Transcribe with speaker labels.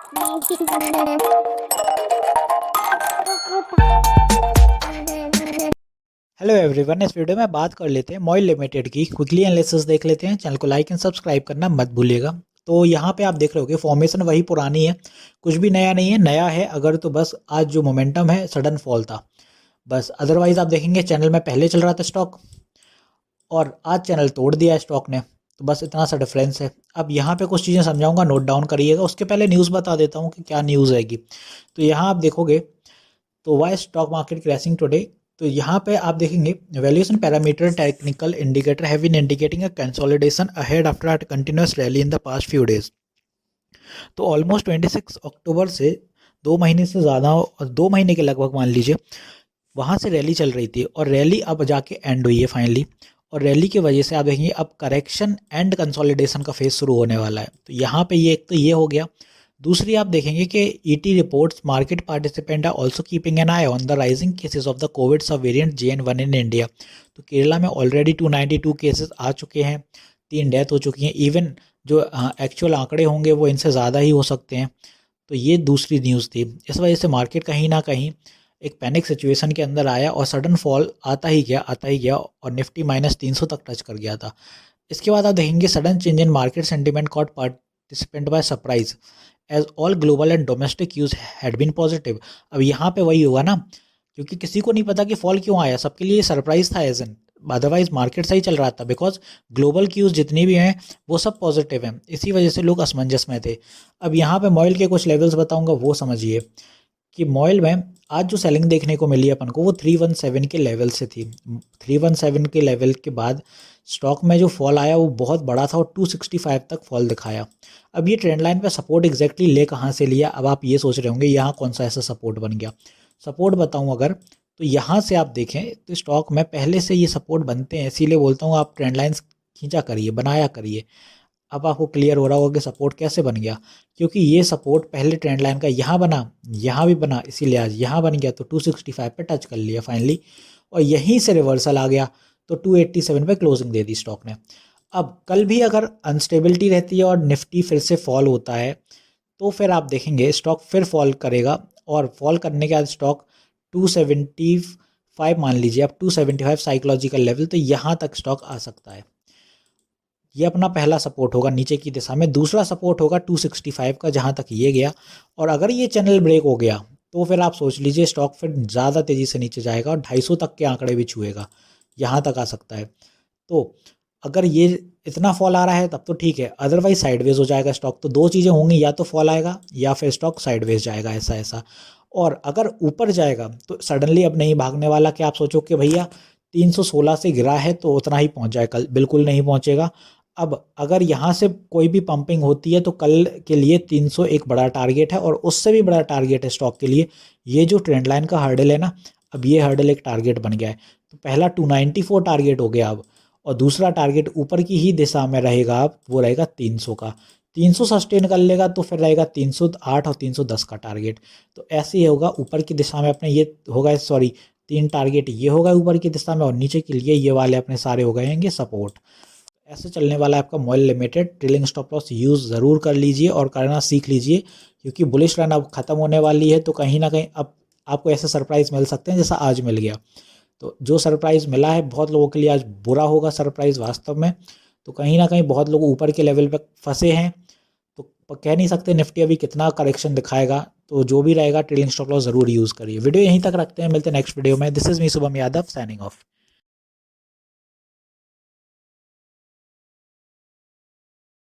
Speaker 1: Hello everyone, इस video में बात कर लेते हैं मॉइल लिमिटेड की। क्विकली एनालिसिस देख लेते हैं। चैनल को लाइक एंड सब्सक्राइब करना मत भूलिएगा। तो यहाँ पे आप देख रहे होगे फॉर्मेशन वही पुरानी है, कुछ भी नया नहीं है। नया है अगर तो बस आज जो मोमेंटम है सडन फॉल था बस। अदरवाइज आप देखेंगे चैनल में पहले चल रहा था स्टॉक और आज चैनल तोड़ दिया है स्टॉक ने। तो बस इतना सा डिफरेंस है। अब यहाँ पे कुछ चीज़ें समझाऊंगा, नोट डाउन करिएगा। उसके पहले न्यूज़ बता देता हूँ कि क्या न्यूज़ आएगी। तो यहाँ आप देखोगे तो why stock market crashing today. तो यहाँ पे आप देखेंगे valuation parameter technical indicator have been indicating a consolidation ahead after a continuous rally in the past few days. तो ऑलमोस्ट 26 अक्टूबर से 2 महीने से ज़्यादा, 2 महीने के लगभग मान लीजिए, वहाँ से रैली चल रही थी और रैली अब जाके एंड हुई है फाइनली। और रैली की वजह से आप देखेंगे अब करेक्शन एंड कंसोलिडेशन का फेज शुरू होने वाला है। तो यहाँ पे ये एक तो ये हो गया। दूसरी आप देखेंगे कि ET reports market participant are also keeping an eye on the rising cases of the covid sub variant JN1 in India. तो केरला में ऑलरेडी 292 केसेस आ चुके हैं, 3 डेथ हो चुकी हैं। इवन जो एक्चुअल आंकड़े होंगे वो इनसे ज़्यादा ही हो सकते हैं। तो ये दूसरी न्यूज़ थी। इस वजह से मार्केट कहीं ना कहीं एक पैनिक सिचुएशन के अंदर आया और सडन फॉल आता ही गया और निफ्टी -300 तक टच कर गया था। इसके बाद आप देखेंगे sudden change in market sentiment caught participant by surprise as all global and domestic news had been positive. अब यहाँ पे वही हुआ ना, क्योंकि किसी को नहीं पता कि फॉल क्यों आया, सबके लिए सरप्राइज था एज एन। अदरवाइज मार्केट सही चल रहा था बिकॉज ग्लोबल क्यूज जितनी भी हैं वो सब पॉजिटिव हैं। इसी वजह से लोग असमंजस में थे। अब यहाँ पे मॉइल के कुछ लेवल्स बताऊंगा, वो समझिए कि मॉइल में आज जो सेलिंग देखने को मिली अपन को वो 317 के लेवल से थी। 317 के लेवल के बाद स्टॉक में जो फॉल आया वो बहुत बड़ा था और 265 तक फॉल दिखाया। अब ये ट्रेंड लाइन पे सपोर्ट एग्जैक्टली ले कहाँ से लिया, अब आप ये सोच रहे होंगे यहाँ कौन सा ऐसा सपोर्ट बन गया। सपोर्ट बताऊँ अगर, तो यहाँ से आप देखें तो स्टॉक में पहले से ये सपोर्ट बनते हैं। इसीलिए बोलता हूँ आप ट्रेंड लाइन्स खींचा करिए, बनाया करिए। अब आपको क्लियर हो रहा होगा कि सपोर्ट कैसे बन गया, क्योंकि ये सपोर्ट पहले ट्रेंड लाइन का यहाँ बना, यहाँ भी बना, इसीलिए आज यहाँ बन गया। तो 265 पे टच कर लिया फाइनली और यहीं से रिवर्सल आ गया तो 287 पे क्लोजिंग दे दी स्टॉक ने। अब कल भी अगर अनस्टेबिलिटी रहती है और निफ्टी फिर से फॉल होता है तो फिर आप देखेंगे स्टॉक फिर फॉल करेगा और फॉल करने के बाद स्टॉक 275 मान लीजिए, अब 275 साइकोलॉजिकल लेवल, तो यहाँ तक स्टॉक आ सकता है। ये अपना पहला सपोर्ट होगा नीचे की दिशा में। दूसरा सपोर्ट होगा 265 का, जहाँ तक ये गया। और अगर ये चैनल ब्रेक हो गया तो फिर आप सोच लीजिए स्टॉक फिर ज़्यादा तेज़ी से नीचे जाएगा और 250 तक के आंकड़े भी छुएगा, यहाँ तक आ सकता है। तो अगर ये इतना फॉल आ रहा है तब तो ठीक है, अदरवाइज साइडवेज हो जाएगा स्टॉक। तो दो चीज़ें होंगी, या तो फॉल आएगा या फिर स्टॉक साइडवेज जाएगा, ऐसा ऐसा। और अगर ऊपर जाएगा तो सडनली अब नहीं भागने वाला कि आप सोचो कि भैया 316 से गिरा है तो उतना ही पहुंच जाए, कल बिल्कुल नहीं पहुंचेगा। अब अगर यहाँ से कोई भी पंपिंग होती है तो कल के लिए 300 एक बड़ा टारगेट है और उससे भी बड़ा टारगेट है स्टॉक के लिए ये जो ट्रेंड लाइन का हर्डल है ना। अब ये हर्डल एक टारगेट बन गया है। तो पहला 294 टारगेट हो गया अब, और दूसरा टारगेट ऊपर की ही दिशा में रहेगा, अब वो रहेगा 300 का। 300 सस्टेन कर लेगा तो फिर रहेगा 308 और 310 का टारगेट। तो ऐसे ही होगा ऊपर की दिशा में अपने, ये होगा सॉरी 3 टारगेट ये होगा ऊपर की दिशा में और नीचे के लिए ये वाले अपने सारे हो गएंगे सपोर्ट। ऐसे चलने वाला है आपका MOIL limited. Trailing stop loss use ज़रूर कर लीजिए और करना सीख लीजिए, क्योंकि बुलिश रन अब ख़त्म होने वाली है। तो कहीं ना कहीं अब आपको ऐसे सरप्राइज़ मिल सकते हैं जैसा आज मिल गया। तो जो सरप्राइज़ मिला है बहुत लोगों के लिए आज बुरा होगा सरप्राइज़ वास्तव में। तो कहीं ना कहीं बहुत लोग ऊपर के लेवल पर फंसे हैं। तो कह नहीं सकते निफ्टी अभी कितना करेक्शन दिखाएगा। तो जो भी रहेगा ट्रेलिंग स्टॉप लॉस ज़रूर यूज़ करिए। वीडियो यहीं तक रखते हैं, मिलते हैं नेक्स्ट वीडियो में। This is me Shubham Yadav signing off.